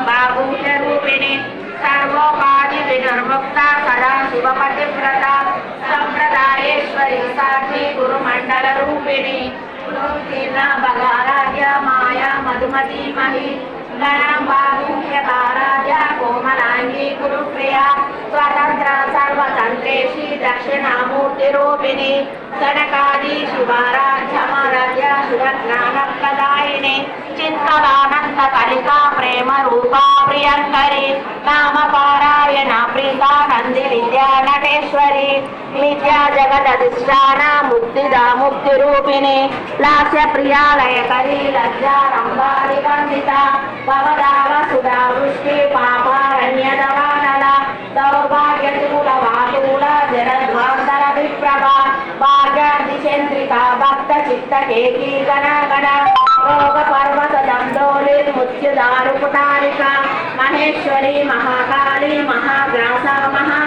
बाहुल्यरूपिणी सर्वोपाधि विनिर्मुक्ता सदा शिवपतिव्रता संप्रदायेश्वरी साक्षी गुरुमंडल रूपिणी बगाराध्य माया मधुमती मही गणबाहुल्यकाराध्य कोमलांगी गुरुप्रिया स्वतंत्र सर्वतंत्रेशी दक्षिणामूर्तिरूपिणी सनकादि शिवाराध्यमाराध्य शिवज्ञानप्रदायिनी चित्तदानंद कलिका प्रेम रूपा प्रियंकरी नाम पारायण प्रीता नंदी विद्या नटेश्वरी विद्या जगदधिष्ठान मुक्तिदा मुक्तिरूपिणी लास्य प्रियालयकरी लज्जा रंभारि वंदिता भवदाव सुधा वृष्टि पापारण्यदवानला दौर्भाग्यशूल वातूल जलध्वांतर विप्रभा भाग्यादिचन्द्रिका भक्त चित्त केकी गण गण रोग पर्वत दंडोलिर्मुच्युदारुपुटारिका महेश्वरी महाकाली महाग्रासा महा